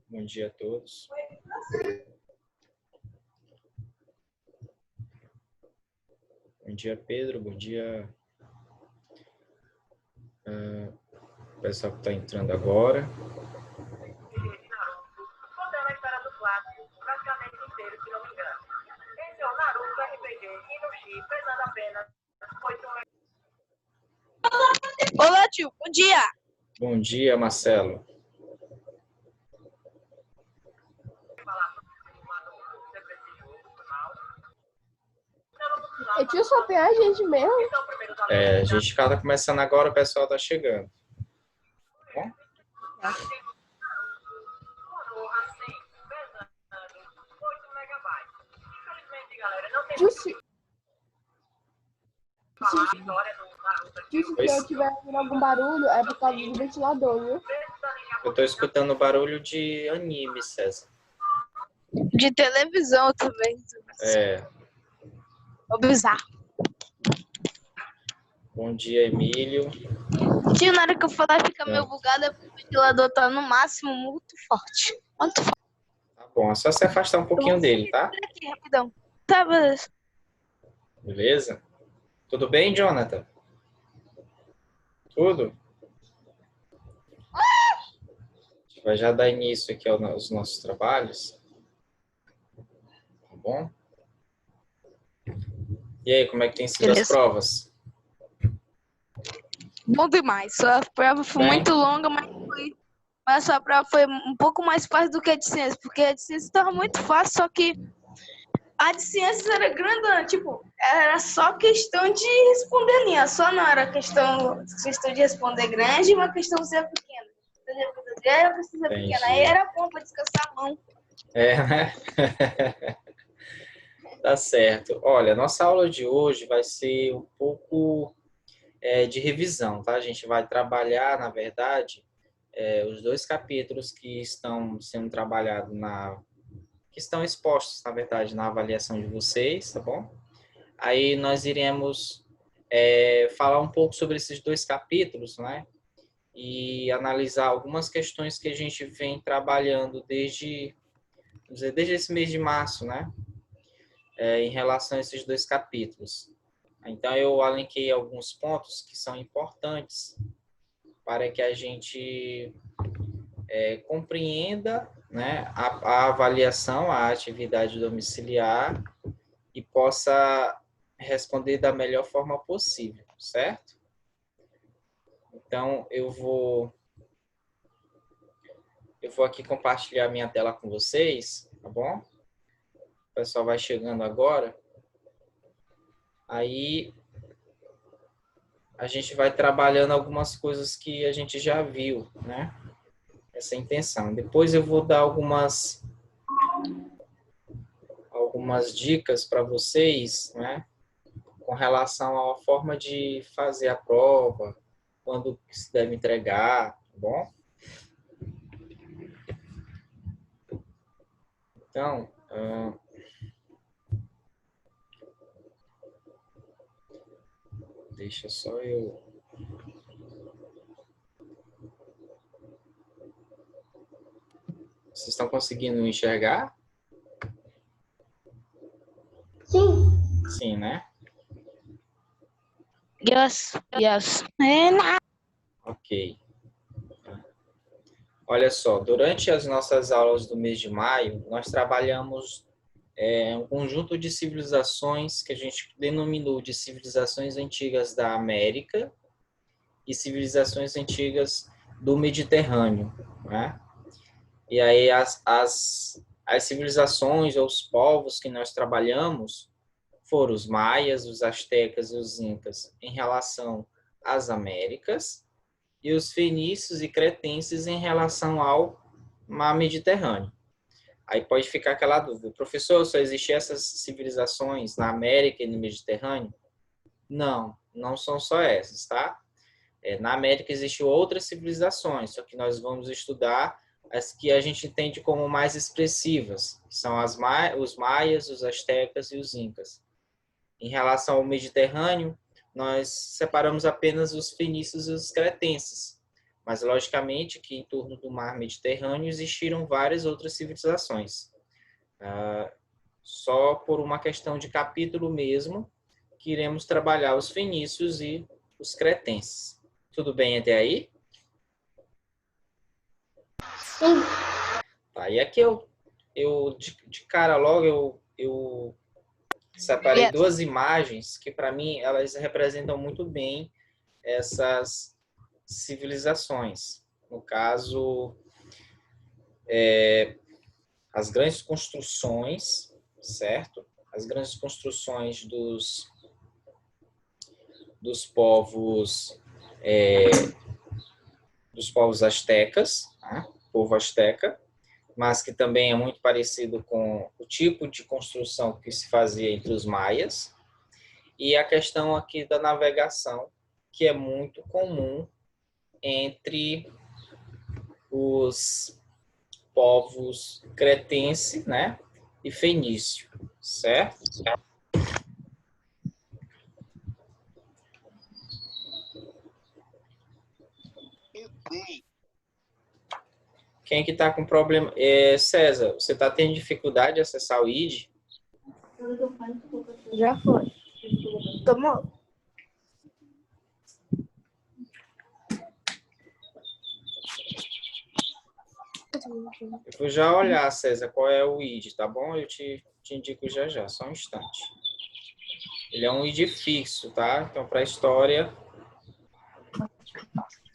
Bom dia a todos. Bom dia, Pedro. Bom dia, o pessoal que está entrando agora. Olá, tio. Bom dia. Bom dia, Marcelo. E tio, só tem a gente mesmo? A gente está começando agora, o pessoal está chegando. Bom? Tio, se eu tiver ouvindo algum barulho, é por causa do ventilador, viu? Eu estou escutando barulho de anime, César. De televisão também. Ô, bizarro. Bom dia, Emílio. Tio, na hora que eu falar fica meio bugado, porque o ventilador tá no máximo muito forte. Muito forte. Tá bom, é só se afastar um pouquinho dele, tá? Aqui, rapidão. Tá, beleza. Beleza? Tudo bem, Jonathan? Tudo? A gente vai já dar início aqui aos nossos trabalhos. Tá bom? E aí, como é que tem sido as provas? Bom demais. Sua prova foi muito longa, mas sua prova foi um pouco mais fácil do que a de ciências, porque a de ciências estava muito fácil, só que a de ciências era grandona, tipo, era só questão de responder linha, só não era questão de responder grande e uma questãozinha pequena. Aí era bom para descansar a mão. Né? Tá certo. Olha, a nossa aula de hoje vai ser um pouco de revisão, tá? A gente vai trabalhar, na verdade, os dois capítulos que estão sendo trabalhados que estão expostos, na verdade, na avaliação de vocês, tá bom? Aí nós iremos falar um pouco sobre esses dois capítulos, né? E analisar algumas questões que a gente vem trabalhando desde esse mês de março, né? Em relação a esses dois capítulos. Então, eu alenquei alguns pontos que são importantes para que a gente compreenda, né, a avaliação, a atividade domiciliar e possa responder da melhor forma possível, certo? Então, eu vou aqui compartilhar minha tela com vocês, tá bom? O pessoal vai chegando agora. Aí, a gente vai trabalhando algumas coisas que a gente já viu, né? Essa é a intenção. Depois eu vou dar algumas dicas para vocês, né? Com relação à forma de fazer a prova, quando se deve entregar, tá bom? Então, deixa só eu... Vocês estão conseguindo enxergar? Sim. Sim, né? Yes. Ok. Olha só, durante as nossas aulas do mês de maio, nós trabalhamos um conjunto de civilizações que a gente denominou de civilizações antigas da América e civilizações antigas do Mediterrâneo, né? E aí as civilizações ou os povos que nós trabalhamos foram os maias, os astecas e os incas em relação às Américas e os fenícios e cretenses em relação ao mar Mediterrâneo. Aí pode ficar aquela dúvida, professor, só existem essas civilizações na América e no Mediterrâneo? Não, não são só essas, tá? Na América existem outras civilizações, só que nós vamos estudar as que a gente entende como mais expressivas, que são os maias, os astecas e os incas. Em relação ao Mediterrâneo, nós separamos apenas os fenícios e os cretenses. Mas, logicamente, que em torno do mar Mediterrâneo existiram várias outras civilizações. Só por uma questão de capítulo mesmo, que iremos trabalhar os fenícios e os cretenses. Tudo bem até aí? Sim. Tá, e aqui de cara logo, eu separei duas imagens que, para mim, elas representam muito bem essas civilizações. No caso, as grandes construções, certo? As grandes construções dos povos astecas, tá? Povo asteca, mas que também é muito parecido com o tipo de construção que se fazia entre os maias, e a questão aqui da navegação, que é muito comum entre os povos cretense, né, e fenício, certo? Quem que está com problema? César, você está tendo dificuldade de acessar o ID? Já foi. Tomou. Eu vou já olhar, César, qual é o ID, tá bom? Eu te indico já já, só um instante. Ele é um ID fixo, tá? Então, para a história,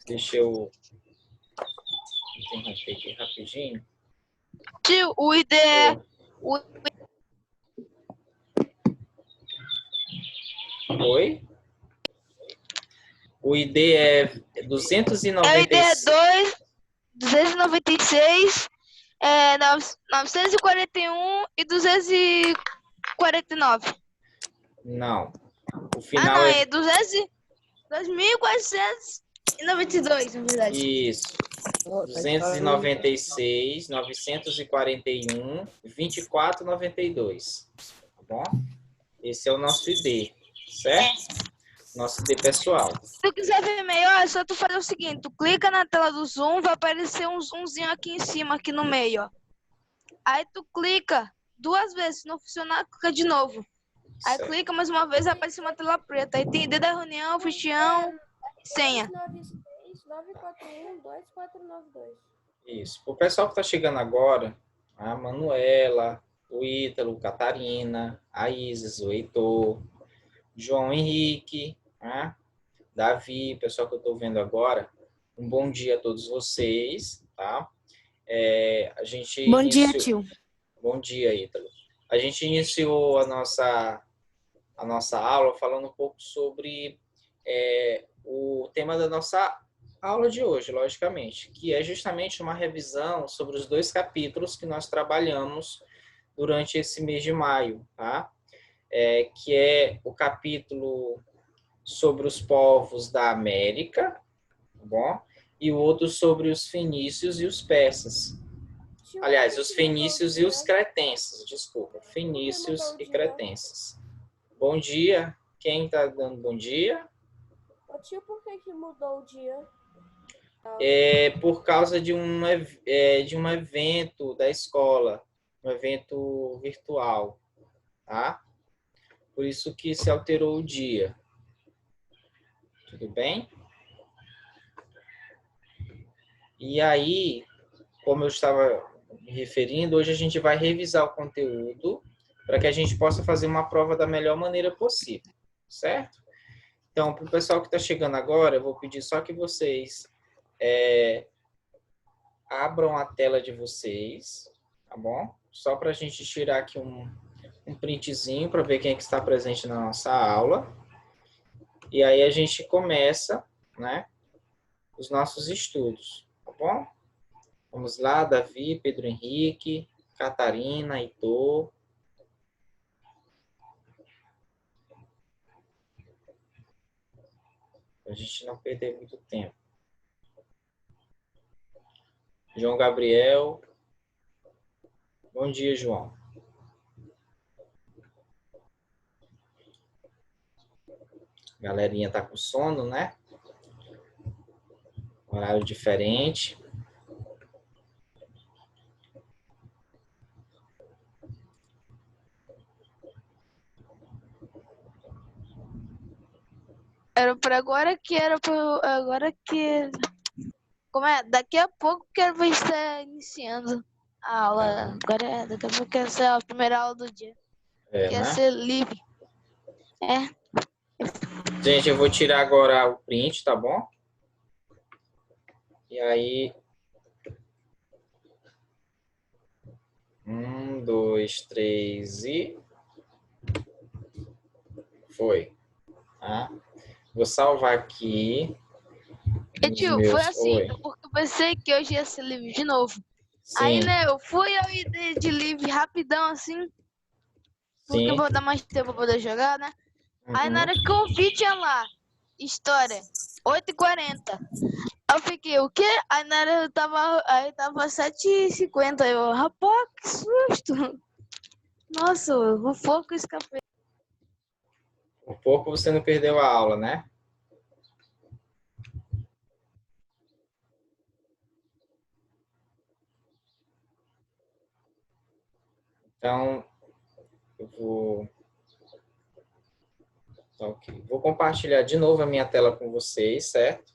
deixa eu interromper aqui rapidinho. Tio, o ID é... Oi? O ID é O ID é 296, 941 e 249. Não. O Ah, final não, é... é 2.492, na verdade. Isso. 296, 941, 2492. Tá bom? Esse é o nosso ID, certo? Nosso ID pessoal. Se tu quiser ver melhor, é só tu fazer o seguinte, tu clica na tela do Zoom, vai aparecer um zoomzinho aqui em cima, aqui no meio, ó. Aí tu clica 2 vezes, se não funcionar, clica de novo. Aí Certo. clica mais uma vez, aparece uma tela preta. Aí tem ID da reunião, fichão, senha. 941-2492. Isso. O pessoal que está chegando agora, a Manuela, o Ítalo, Catarina, a Isis, o Heitor, João Henrique, né? Davi, pessoal que eu estou vendo agora, um bom dia a todos vocês, tá? A gente Bom dia, tio. Bom dia, Ítalo. A gente iniciou a nossa aula falando um pouco sobre o tema da nossa aula de hoje, logicamente, que é justamente uma revisão sobre os 2 capítulos que nós trabalhamos durante esse mês de maio, tá? Que é o capítulo sobre os povos da América, tá bom? E o outro sobre os fenícios e os persas. Aliás, os fenícios e os cretenses, desculpa. Fenícios e cretenses. Bom dia. Quem está dando bom dia? Ô tio, por que mudou o dia? Por causa de um evento da escola, um evento virtual, tá? Por isso que se alterou o dia. Tudo bem? E aí, como eu estava me referindo, hoje a gente vai revisar o conteúdo para que a gente possa fazer uma prova da melhor maneira possível, certo? Então, para o pessoal que está chegando agora, eu vou pedir só que vocês abram a tela de vocês, tá bom? Só para a gente tirar aqui um printzinho para ver quem é que está presente na nossa aula. E aí a gente começa, né, os nossos estudos, tá bom? Vamos lá, Davi, Pedro Henrique, Catarina, Heitor. Para a gente não perder muito tempo. João Gabriel. Bom dia, João. Galerinha tá com sono, né? Horário diferente. Era pra agora que era pra agora que. Como é? Daqui a pouco que vai estar iniciando a aula. Agora daqui a pouco vai ser a primeira aula do dia. É, Quer né? ser livre. É. Gente, eu vou tirar agora o print, tá bom? E aí... 1, 2, 3 e... Foi. Tá? Vou salvar aqui. E, Nos tio, foi meus... assim, Oi. porque eu pensei que hoje ia ser livre de novo. Aí, Sim, né, eu fui ao ID de livre rapidão, assim, porque eu sim. vou dar mais tempo pra poder jogar, né? Aí, na Uhum. hora que eu vi, tinha lá, história, 8h40. Eu fiquei, o quê? Aí, na hora aí tava 7h50. Eu, rapaz, que susto. Nossa, o foco escapei. Por pouco você não perdeu a aula, né? Então, eu vou... Ok. Vou compartilhar de novo a minha tela com vocês, certo?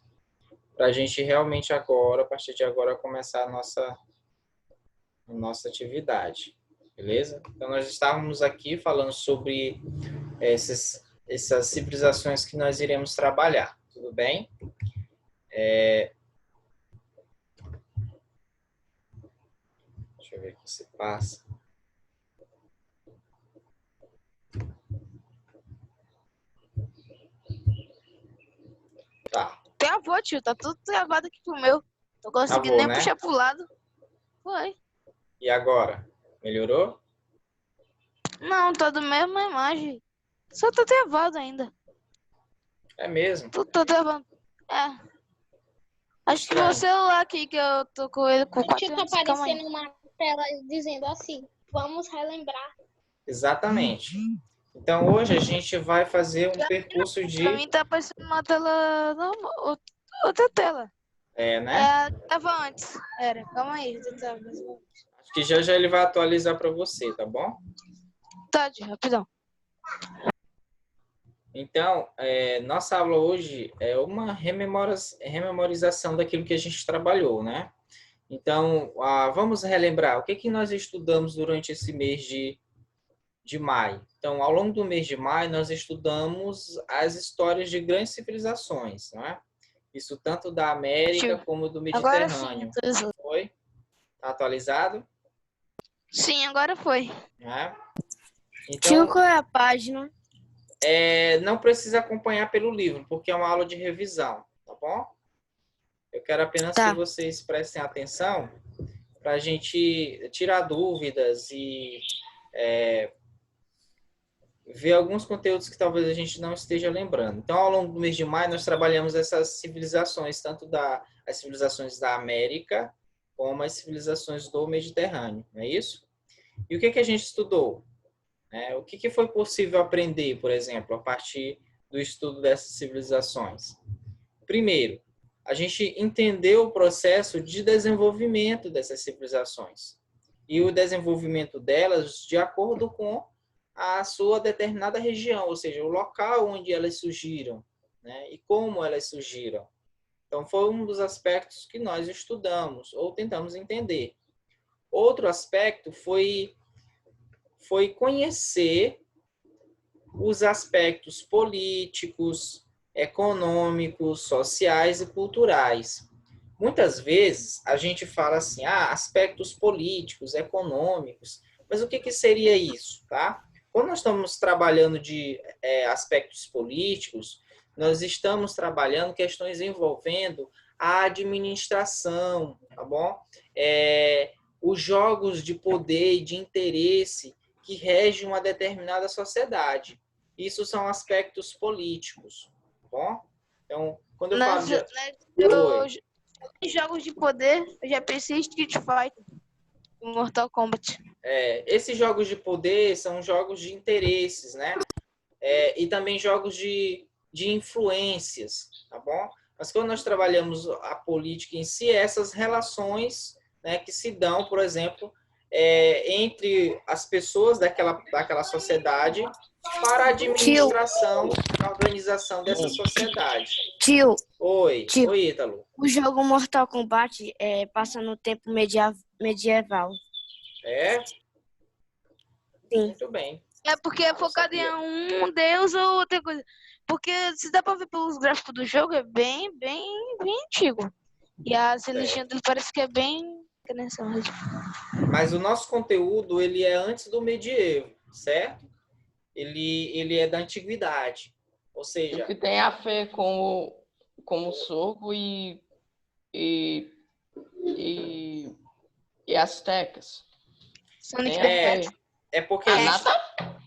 Para a gente realmente agora, a partir de agora, começar a nossa atividade. Beleza? Então, nós estávamos aqui falando sobre essas civilizações que nós iremos trabalhar. Tudo bem? Deixa eu ver aqui se passa. Tá. Travou, tio, tá tudo travado aqui pro meu. Tô conseguindo Travou, nem né? puxar pro lado. Foi. E agora? Melhorou? Não, tá do mesma imagem. Só tá travado ainda. É mesmo. Tudo tá travado. É. Acho que meu Estranho. celular aqui, que eu tô com ele com Aqui 4 tá anos. Calma aí. aparecendo uma tela dizendo assim, vamos relembrar. Exatamente. Então, hoje a gente vai fazer um percurso Pra de... mim tá aparecendo uma tela normal. Outra tela. né? É, tava antes. Era, calma aí. Acho que já ele vai atualizar para você, tá bom? Tá, tio, rapidão. Então, nossa aula hoje é uma rememorização daquilo que a gente trabalhou, né? Então, vamos relembrar o que nós estudamos durante esse mês de maio. Então, ao longo do mês de maio, nós estudamos as histórias de grandes civilizações, né? Isso tanto da América Tio, como do agora sim, Mediterrâneo. atualizou. Foi? Tá atualizado? Sim, agora foi. Né? Tio, Então, qual é a página? não precisa acompanhar pelo livro, porque é uma aula de revisão, tá bom? Eu quero apenas que Tá. vocês prestem atenção para a gente tirar dúvidas e ver alguns conteúdos que talvez a gente não esteja lembrando. Então, ao longo do mês de maio, nós trabalhamos essas civilizações, tanto as civilizações da América, como as civilizações do Mediterrâneo, não é isso? E o que a gente estudou? O que foi possível aprender, por exemplo, a partir do estudo dessas civilizações? Primeiro, a gente entendeu o processo de desenvolvimento dessas civilizações e o desenvolvimento delas de acordo com a sua determinada região, ou seja, o local onde elas surgiram, né, e como elas surgiram. Então, foi um dos aspectos que nós estudamos ou tentamos entender. Outro aspecto foi conhecer os aspectos políticos, econômicos, sociais e culturais. Muitas vezes a gente fala assim, aspectos políticos, econômicos, mas o que seria isso, tá? Quando nós estamos trabalhando de aspectos políticos, nós estamos trabalhando questões envolvendo a administração, tá bom? Os jogos de poder e de interesse que regem uma determinada sociedade. Isso são aspectos políticos, tá bom? Então, quando eu falo de... Oi. Em jogos de poder, eu já pensei em Street Fighter, em Mortal Kombat. Esses jogos de poder são jogos de interesses, né? E também jogos de influências, tá bom? Mas quando nós trabalhamos a política em si, essas relações, né, que se dão, por exemplo, entre as pessoas daquela sociedade para a Tio, administração e a organização dessa sociedade. tio, Oi, tio. oi, Ítalo. O jogo Mortal Kombat passa no tempo medieval. É? Sim. Muito bem. É porque é focado em um deus ou outra coisa. Porque se dá pra ver pelos gráficos do jogo, é bem antigo. E as religiões dele parece que é bem... Mas o nosso conteúdo, ele é antes do medievo, certo? Ele é da antiguidade. Ou O seja, que tem a ver com o soco e astecas. Sonic Tem a é, ver. é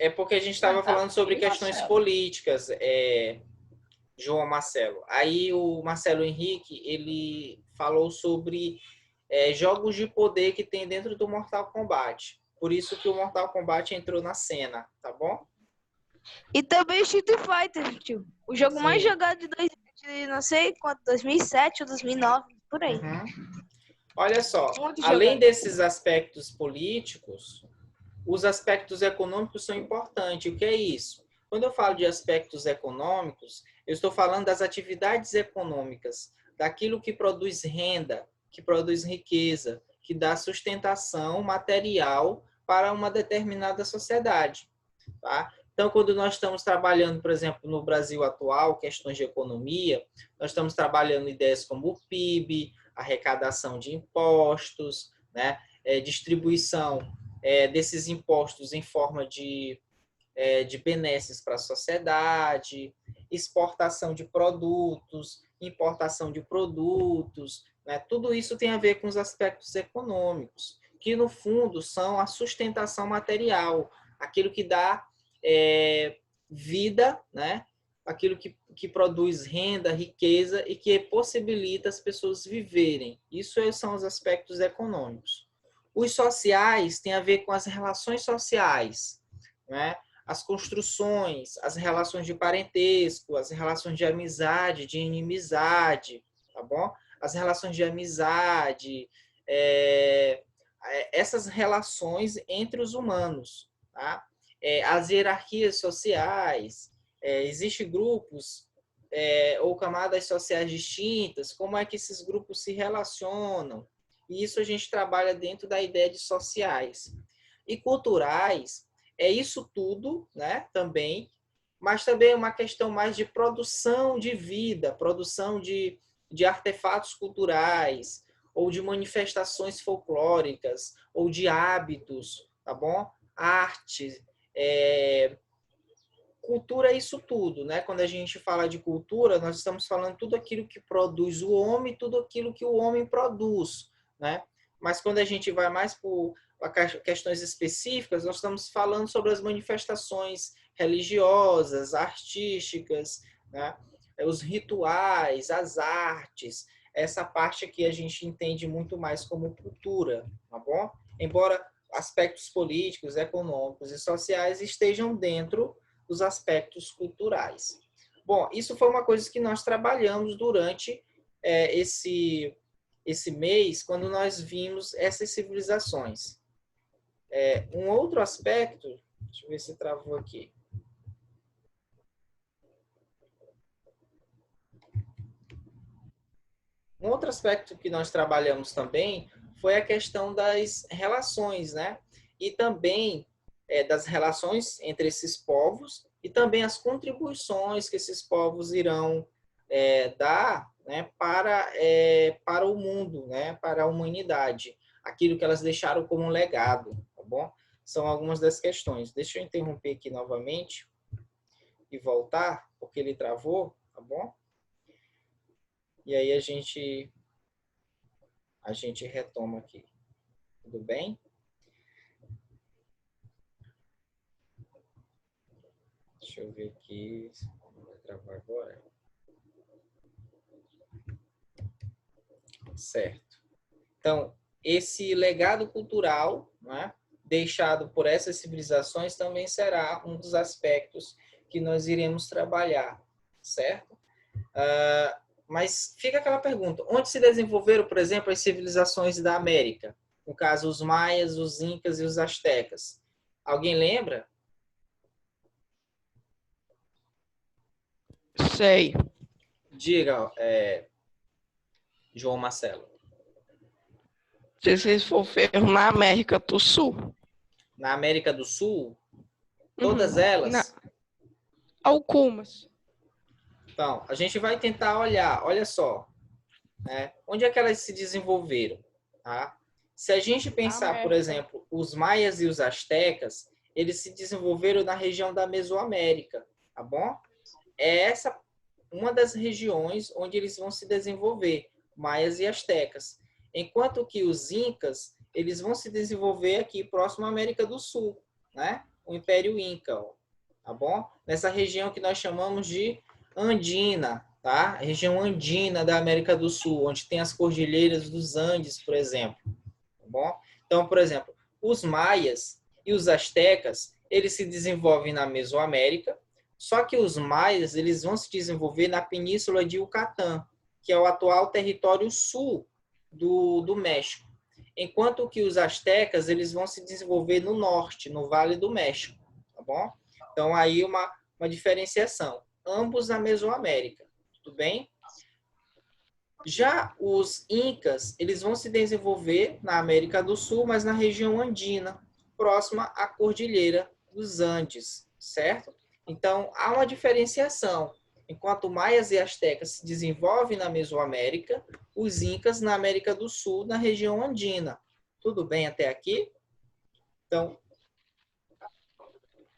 porque a gente estava falando sobre questões políticas, João Marcelo. Aí o Marcelo Henrique, ele falou sobre jogos de poder que tem dentro do Mortal Kombat. Por isso que o Mortal Kombat entrou na cena, tá bom? E também Street Fighter, tio. O jogo Sim. mais jogado de não sei quanto, 2007 ou 2009, por aí. Uhum. Olha só, Muito além jogado. desses aspectos políticos, os aspectos econômicos são importantes. O que é isso? Quando eu falo de aspectos econômicos, eu estou falando das atividades econômicas, daquilo que produz renda, que produz riqueza, que dá sustentação material para uma determinada sociedade. Tá? Então, quando nós estamos trabalhando, por exemplo, no Brasil atual, questões de economia, nós estamos trabalhando ideias como o PIB, arrecadação de impostos, né? Distribuição desses impostos em forma de benesses para a sociedade, exportação de produtos, importação de produtos, né? Tudo isso tem a ver com os aspectos econômicos, que no fundo são a sustentação material, aquilo que dá vida, né? Aquilo que produz renda, riqueza e que possibilita as pessoas viverem. Isso são os aspectos econômicos. Os sociais têm a ver com as relações sociais, né? As construções, as relações de parentesco, as relações de amizade, de inimizade, tá bom? As relações de amizade, essas relações entre os humanos, tá? As hierarquias sociais, existem grupos ou camadas sociais distintas, como é que esses grupos se relacionam? E isso a gente trabalha dentro da ideia de sociais. E culturais, é isso tudo, né, também, mas também é uma questão mais de produção de vida, produção de artefatos culturais, ou de manifestações folclóricas, ou de hábitos, tá bom? Arte, cultura é isso tudo, né? Quando a gente fala de cultura, nós estamos falando tudo aquilo que produz o homem, tudo aquilo que o homem produz, né? Mas quando a gente vai mais por questões específicas, nós estamos falando sobre as manifestações religiosas, artísticas, né? Os rituais, as artes, essa parte que a gente entende muito mais como cultura, tá bom? Embora aspectos políticos, econômicos e sociais estejam dentro dos aspectos culturais. Bom, isso foi uma coisa que nós trabalhamos durante esse mês, quando nós vimos essas civilizações. Um outro aspecto, deixa eu ver se travou aqui. Um outro aspecto que nós trabalhamos também foi a questão das relações, né? E também das relações entre esses povos e também as contribuições que esses povos irão dar, né, para o mundo, né, para a humanidade, aquilo que elas deixaram como um legado, tá bom? São algumas das questões. Deixa eu interromper aqui novamente e voltar, porque ele travou, tá bom? E aí a gente retoma aqui. Tudo bem? Deixa eu ver aqui. Vai travar agora. Certo. Então, esse legado cultural, né, deixado por essas civilizações também será um dos aspectos que nós iremos trabalhar, certo? Mas fica aquela pergunta, onde se desenvolveram, por exemplo, as civilizações da América? No caso, os maias, os incas e os astecas. Alguém lembra? Sei. Diga, João Marcelo. Se vocês for ver na América do Sul. Na América do Sul, todas elas? Algumas. Então, a gente vai tentar olhar, olha só, né? Onde é que elas se desenvolveram? Tá? Se a gente pensar, por exemplo, os maias e os astecas, eles se desenvolveram na região da Mesoamérica, tá bom? É essa uma das regiões onde eles vão se desenvolver, maias e astecas. Enquanto que os incas, eles vão se desenvolver aqui próximo à América do Sul, né? O Império Inca, ó, tá bom? Nessa região que nós chamamos de Andina, tá? A região andina da América do Sul, onde tem as cordilheiras dos Andes, por exemplo, tá bom? Então, por exemplo, os maias e os astecas, eles se desenvolvem na Mesoamérica, só que os maias, eles vão se desenvolver na Península de Yucatán, que é o atual território sul do México. Enquanto que os astecas, eles vão se desenvolver no norte, no Vale do México, tá bom? Então, aí uma diferenciação. Ambos na Mesoamérica, tudo bem? Já os incas, eles vão se desenvolver na América do Sul, mas na região andina, próxima à Cordilheira dos Andes, certo? Então, há uma diferenciação. Enquanto maias e astecas se desenvolvem na Mesoamérica, os incas na América do Sul, na região andina. Tudo bem até aqui? Então,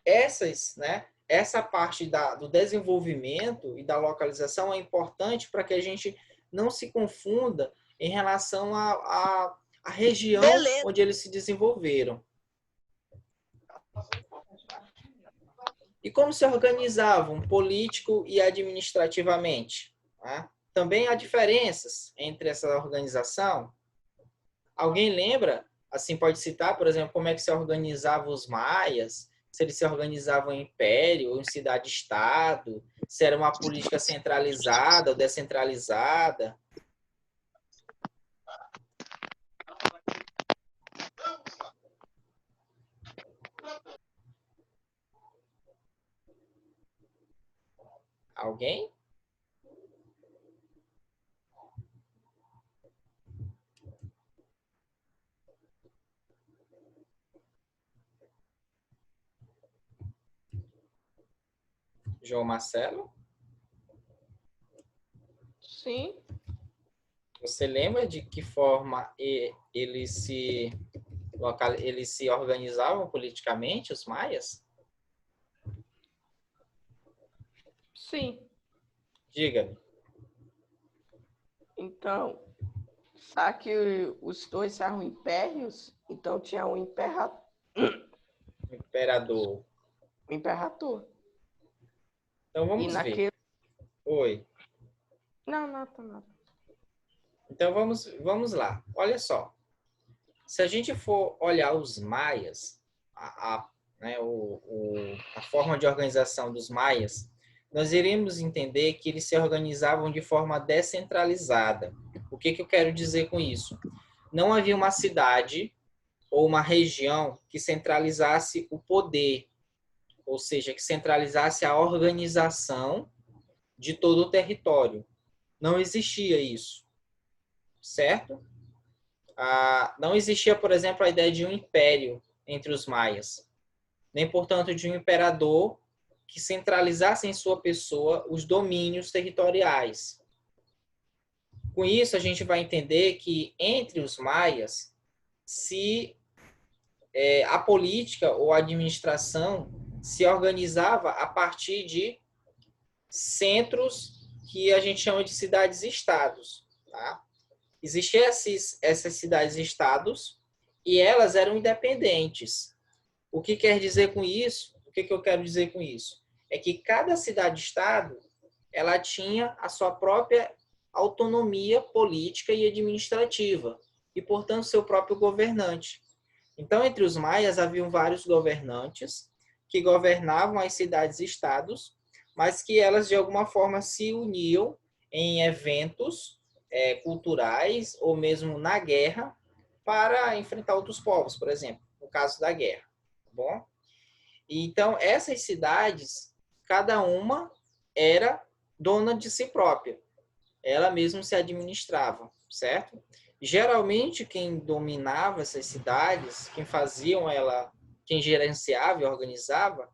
essa parte do desenvolvimento e da localização é importante para que a gente não se confunda em relação à região onde eles se desenvolveram. E como se organizavam político e administrativamente? Né? Também há diferenças entre essa organização. Alguém lembra? Assim, pode citar, por exemplo, como é que se organizavam os maias, se eles se organizavam em império ou em cidade-estado, se era uma política centralizada ou descentralizada. Alguém? João Marcelo? Sim. Você lembra de que forma eles se organizavam politicamente, os maias? Sim. Diga-me. Então, sabe que os dois eram impérios? Então tinha um imperador. Imperador. O imperador. Então vamos ver. Oi. Não, tá nada. Então vamos lá. Olha só. Se a gente for olhar os maias, a forma de organização dos maias, nós iremos entender que eles se organizavam de forma descentralizada. O que eu quero dizer com isso? Não havia uma cidade ou uma região que centralizasse o poder, ou seja, que centralizasse a organização de todo o território. Não existia isso, certo? Não existia, por exemplo, a ideia de um império entre os maias, nem, portanto, de um imperador que centralizasse em sua pessoa os domínios territoriais. Com isso, a gente vai entender que entre os maias, a política ou a administração se organizava a partir de centros que a gente chama de cidades-estados. Tá? Existiam essas cidades-estados e elas eram independentes. O que quer dizer com isso? O que eu quero dizer com isso? É que cada cidade-estado ela tinha a sua própria autonomia política e administrativa e, portanto, seu próprio governante. Então, entre os maias haviam vários governantes que governavam as cidades-estados, mas que elas, de alguma forma, se uniam em eventos culturais ou mesmo na guerra para enfrentar outros povos, por exemplo, no caso da guerra, tá bom? Então, essas cidades, cada uma era dona de si própria. Ela mesma se administrava, certo? Geralmente, quem dominava essas cidades, quem gerenciava e organizava,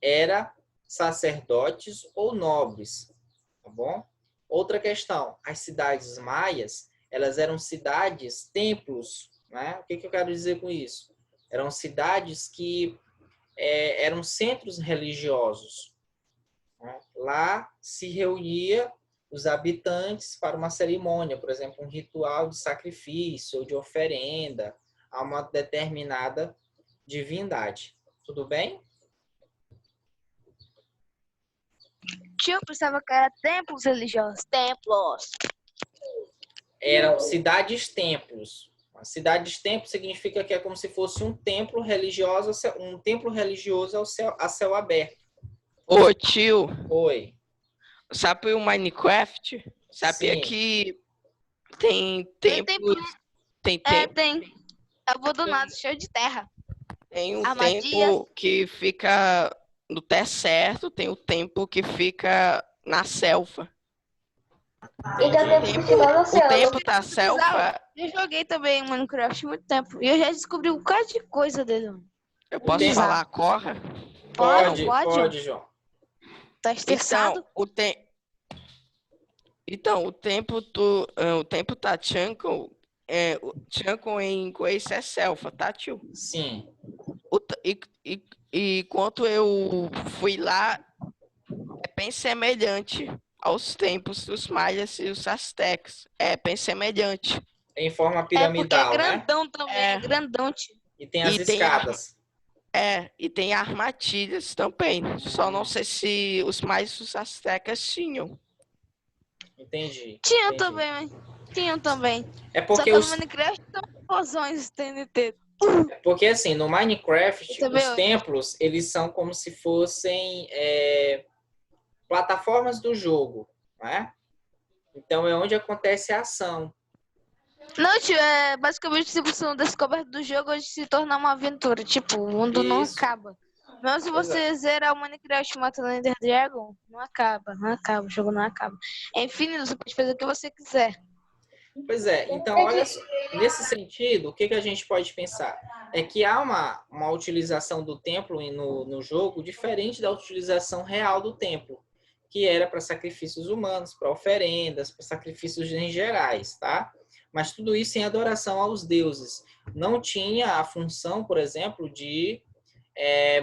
era sacerdotes ou nobres, tá bom? Outra questão, as cidades maias, elas eram cidades, templos, né? O que eu quero dizer com isso? Eram cidades que eram centros religiosos, né? Lá se reunia os habitantes para uma cerimônia, por exemplo, um ritual de sacrifício ou de oferenda a uma determinada divindade. Tudo bem? Tio, eu pensava que era templos religiosos. Templos. Eram cidades-templos. Cidades-templo significa que é como se fosse um templo religioso a céu aberto. Ô, tio, Oi. sabe o Minecraft? Sabia Sim. que tem Tem templos, tem tem abandonado, cheio de terra. tem um Armadilhas. tempo que fica no deserto, tem o tempo que fica na selva. E dá tempo que fica na O selva. tempo da selva, Eu joguei também Minecraft há muito tempo. E eu já descobri um bocado de coisa dele. eu posso tempo- falar, corra? Pode, João. Tá estressado? O tempo tá Chunko em inglês é selva, tá, tio? Sim. E quando eu fui lá, é bem semelhante aos tempos dos maias e os astecas. É bem semelhante. Em forma Porque é piramidal, né? grandão também. É grandão, tio. E tem as E tem escadas. e tem armadilhas também. Só não sei se os maias e os astecas tinham. Entendi. Tinham entendi. também, mas tinham também. É Só porque que no Minecraft são fusões TNT. porque assim, no Minecraft, Você vê, os templos, eles são como se fossem plataformas do jogo, né? Então é onde acontece a ação. Não, tio, é basicamente se você não descoberto do jogo, hoje se torna uma aventura. Tipo, o mundo não Isso. acaba. Mesmo se Pois você zerar o Minecraft matando o Ender Dragon, não acaba, o jogo não acaba. É infinito, você pode fazer o que você quiser. Pois é, então olha só, nesse sentido, o que a gente pode pensar? É que há uma utilização do templo no jogo diferente da utilização real do templo, que era para sacrifícios humanos, para oferendas, para sacrifícios em gerais, tá? Mas tudo isso em adoração aos deuses. Não tinha a função, por exemplo, de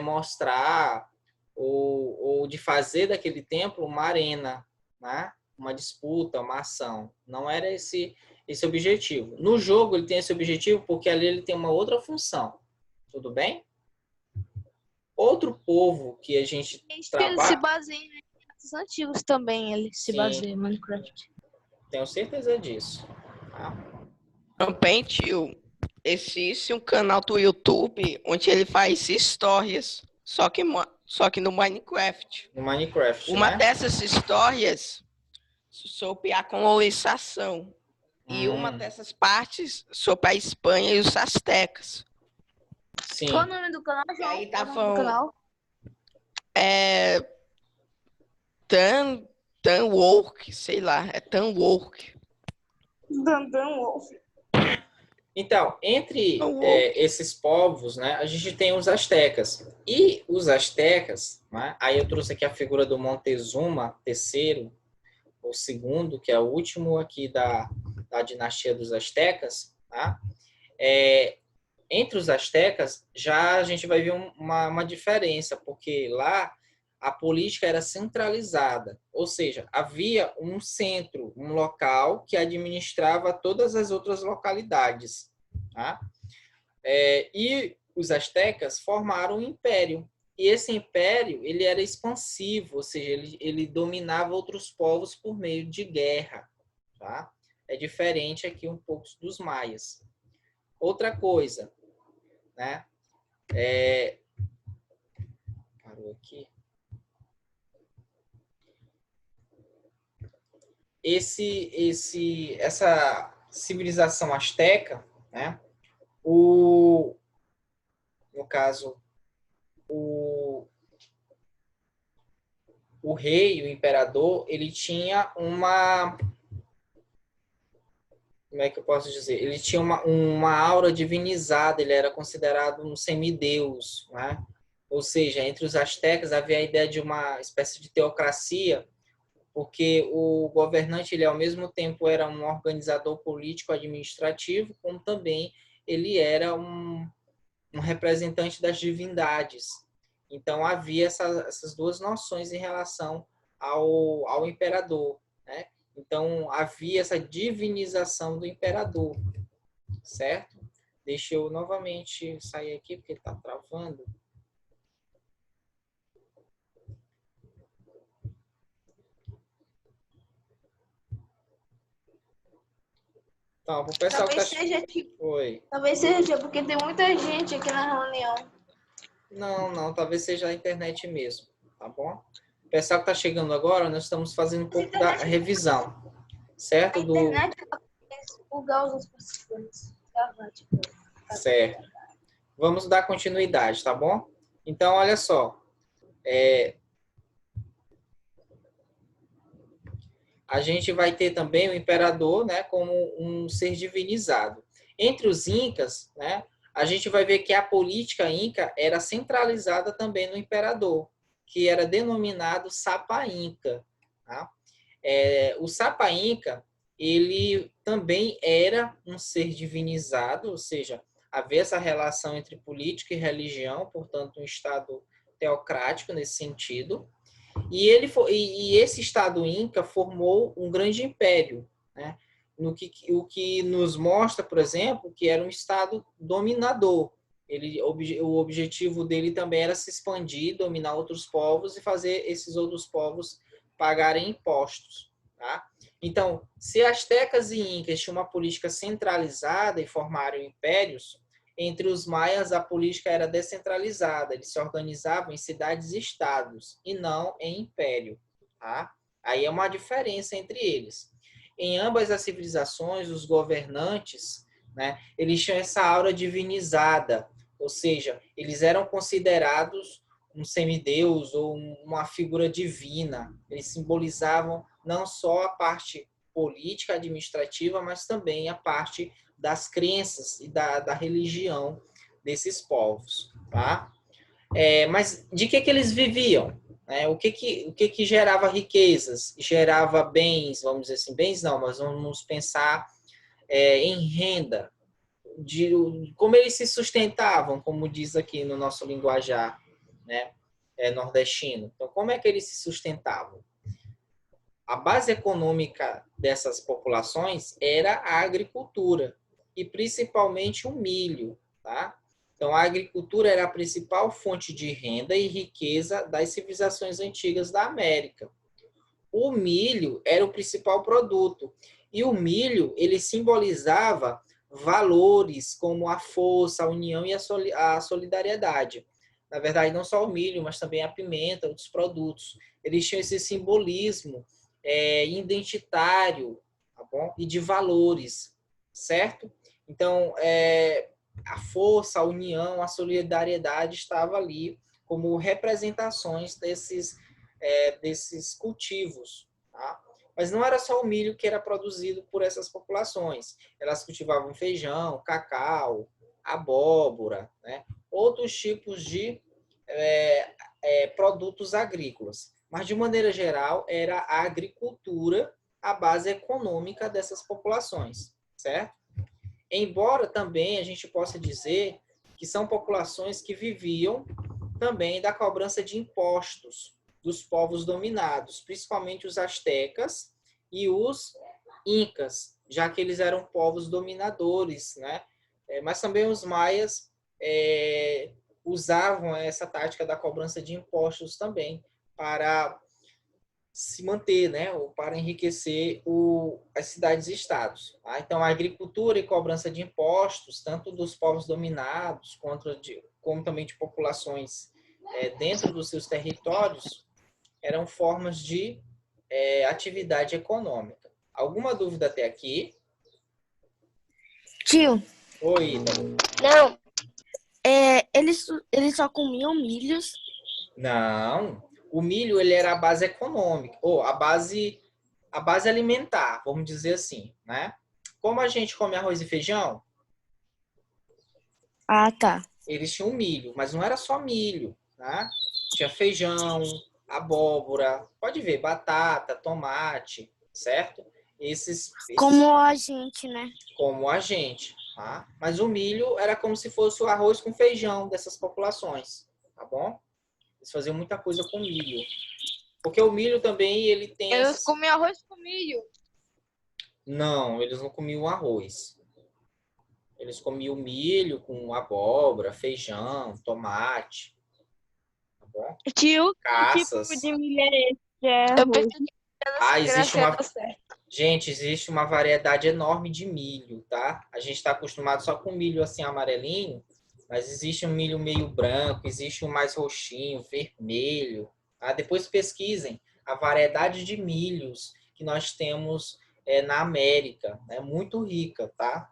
mostrar ou de fazer daquele templo uma arena, né? Uma disputa, uma ação. Não era esse objetivo. No jogo ele tem esse objetivo porque ali ele tem uma outra função. Tudo bem? Outro povo que a gente Ele se trabalha... baseia em os antigos também, ele se Sim. baseia em Minecraft. Tenho certeza disso. Tá? Também, tio, existe um canal do YouTube onde ele faz histórias, só que no Minecraft. No Minecraft, Uma né? dessas histórias sobre a colonização e uma dessas partes sobre a Espanha e os astecas. Sim. Qual o nome do canal, E João? aí Qual o nome do canal? Tan Walk, sei lá, é Tan Walk. Dandan Wolf. Então, entre Tan Walk. esses povos, né, a gente tem os astecas. E os astecas, né, aí eu trouxe aqui a figura do Montezuma III, ou segundo, que é o último aqui da dinastia dos astecas. Tá? Entre os astecas, já a gente vai ver uma diferença, porque lá a política era centralizada, ou seja, havia um centro, um local que administrava todas as outras localidades. Tá? E os astecas formaram um império. E esse império ele era expansivo, ou seja, ele dominava outros povos por meio de guerra. Tá? É diferente aqui um pouco dos maias. Outra coisa, né? Parou aqui. essa civilização asteca, né? No caso, o rei, o imperador, ele tinha como é que eu posso dizer? Ele tinha uma aura divinizada, ele era considerado um semideus, né? Ou seja, entre os astecas havia a ideia de uma espécie de teocracia, porque o governante, ele ao mesmo tempo era um organizador político administrativo, como também ele era um representante das divindades. Então havia essas duas noções em relação ao imperador, né? Então havia essa divinização do imperador, certo? Deixa eu novamente sair aqui porque está travando. Então, o pessoal Talvez que seja tipo, Oi. talvez seja porque tem muita gente aqui na reunião. Não, talvez seja a internet mesmo, tá bom? O pessoal que está chegando agora, nós estamos fazendo um pouco da revisão, certo? A internet bugar os participantes. Certo. Vamos dar continuidade, tá bom? Então, olha só. A gente vai ter também o imperador, né, como um ser divinizado. Entre os incas, né, a gente vai ver que a política inca era centralizada também no imperador, que era denominado Sapa Inca. Tá? O Sapa Inca, ele também era um ser divinizado, ou seja, havia essa relação entre política e religião, portanto, um estado teocrático nesse sentido. E esse Estado Inca formou um grande império, né? O que nos mostra, por exemplo, que era um Estado dominador. O objetivo dele também era se expandir, dominar outros povos e fazer esses outros povos pagarem impostos. Tá? Então, se astecas e incas tinham uma política centralizada e formaram impérios, entre os maias, a política era descentralizada. Eles se organizavam em cidades e estados, e não em império. Tá? Aí é uma diferença entre eles. Em ambas as civilizações, os governantes, né, eles tinham essa aura divinizada, ou seja, eles eram considerados um semideus ou uma figura divina. Eles simbolizavam não só a parte política, administrativa, mas também a parte das crenças e da religião desses povos, tá? Mas de que eles viviam? O que gerava riquezas? Gerava bens, vamos dizer assim, bens não, mas vamos pensar em renda, de como eles se sustentavam, como diz aqui no nosso linguajar, né, nordestino. Então, como é que eles se sustentavam? A base econômica dessas populações era a agricultura, e principalmente o milho. Tá? Então, a agricultura era a principal fonte de renda e riqueza das civilizações antigas da América. O milho era o principal produto, e o milho ele simbolizava valores como a força, a união e a solidariedade. Na verdade, não só o milho, mas também a pimenta, outros produtos. Eles tinham esse simbolismo identitário, tá bom? E de valores, certo? Então, a força, a união, a solidariedade estava ali como representações desses cultivos. Tá? Mas não era só o milho que era produzido por essas populações. Elas cultivavam feijão, cacau, abóbora, né? Outros tipos de produtos agrícolas. Mas, de maneira geral, era a agricultura a base econômica dessas populações, certo? Embora também a gente possa dizer que são populações que viviam também da cobrança de impostos dos povos dominados, principalmente os astecas e os incas, já que eles eram povos dominadores, né? Mas também os maias usavam essa tática da cobrança de impostos também para se manter, né, ou para enriquecer as cidades e estados. Tá? Então, a agricultura e cobrança de impostos, tanto dos povos dominados como também de populações dentro dos seus territórios, eram formas de atividade econômica. Alguma dúvida até aqui? Tio, Oi, Ida. Não, eles só comiam milhos. Não. O milho, ele era a base econômica, ou a base alimentar, vamos dizer assim, né? Como a gente come arroz e feijão, Ah, tá. eles tinham milho, mas não era só milho, né? Tinha feijão, abóbora, pode ver, batata, tomate, certo? Esses Como a gente, né? como a gente, tá? Mas o milho era como se fosse o arroz com feijão dessas populações, tá bom? Eles faziam muita coisa com milho. Porque o milho também, ele tem Eles essas... comiam arroz com milho. Não, eles não comiam arroz. Eles comiam milho com abóbora, feijão, tomate, tá bom? Tio, que tipo Caças. de milho é esse? Que é Eu arroz? pensei Ah, que existe uma... tá certo. Gente, existe uma variedade enorme de milho, tá? A gente está acostumado só com milho assim amarelinho, mas existe um milho meio branco, existe um mais roxinho, vermelho, tá? Depois pesquisem a variedade de milhos que nós temos na América, é muito rica, tá?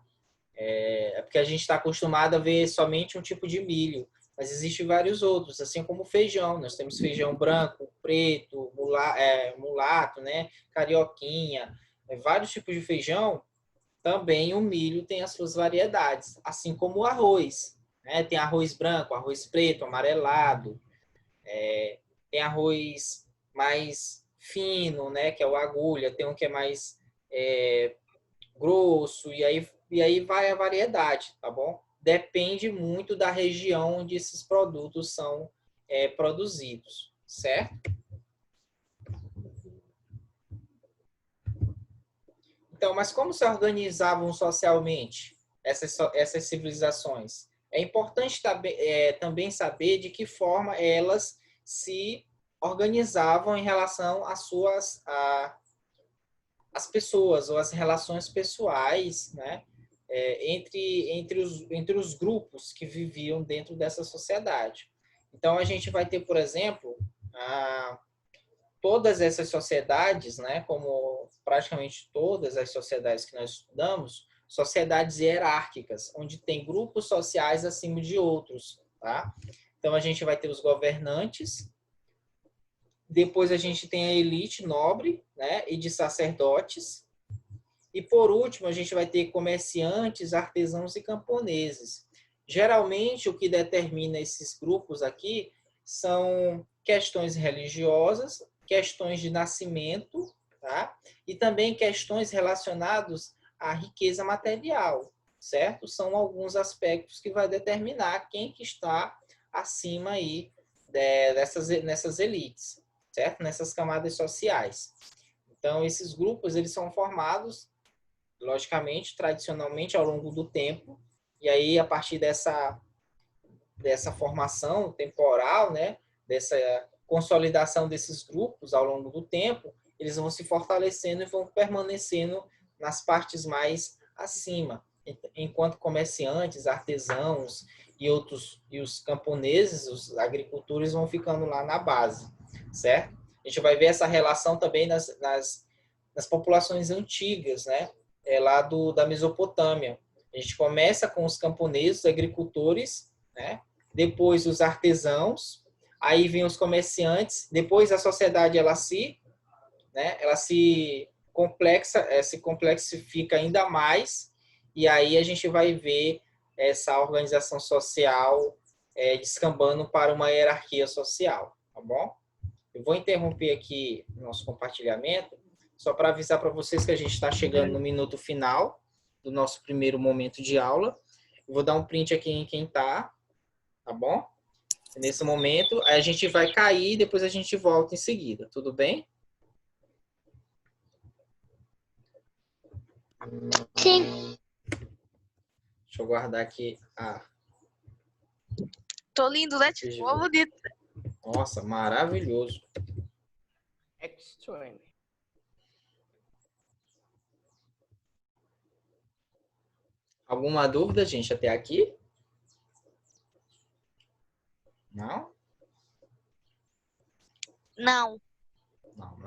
É porque a gente está acostumado a ver somente um tipo de milho, mas existem vários outros, assim como o feijão. Nós temos feijão branco, preto, mulato, né? Carioquinha, vários tipos de feijão. Também o milho tem as suas variedades, assim como o arroz, né? Tem arroz branco, arroz preto, amarelado, tem arroz mais fino, né? Que é o agulha, tem um que é mais grosso, e aí vai a variedade, tá bom? Depende muito da região onde esses produtos são produzidos, certo? Então, mas como se organizavam socialmente essas civilizações? É importante também saber de que forma elas se organizavam em relação às pessoas, ou as relações pessoais, né? Entre os grupos que viviam dentro dessa sociedade. Então, a gente vai ter, por exemplo, todas essas sociedades, né, como praticamente todas as sociedades que nós estudamos, sociedades hierárquicas, onde tem grupos sociais acima de outros, tá? Então, a gente vai ter os governantes, depois a gente tem a elite nobre, né, e de sacerdotes, e por último a gente vai ter comerciantes, artesãos e camponeses. Geralmente o que determina esses grupos aqui são questões religiosas, questões de nascimento, tá? E também questões relacionadas à riqueza material, certo? São alguns aspectos que vai determinar quem que está acima aí nessas elites, certo? Nessas camadas sociais. Então, esses grupos, eles são formados, logicamente, tradicionalmente, ao longo do tempo, e aí, a partir dessa formação temporal, né, dessa consolidação desses grupos ao longo do tempo, eles vão se fortalecendo e vão permanecendo nas partes mais acima, enquanto comerciantes, artesãos e os camponeses, os agricultores vão ficando lá na base, certo? A gente vai ver essa relação também nas populações antigas, né? Lá da Mesopotâmia. A gente começa com os camponeses, os agricultores, né? Depois os artesãos, aí vem os comerciantes, depois a sociedade ela se complexifica ainda mais, e aí a gente vai ver essa organização social descambando para uma hierarquia social, tá bom? Eu vou interromper aqui o nosso compartilhamento, só para avisar para vocês que a gente está chegando no minuto final do nosso primeiro momento de aula. Eu vou dar um print aqui em quem tá bom? Nesse momento, a gente vai cair e depois a gente volta em seguida, tudo bem? sim. Deixa eu guardar aqui Tô lindo, né? Tipo, bonito. Nossa, maravilhoso. Extreme. Alguma dúvida, gente, até aqui? Não? Não. Não,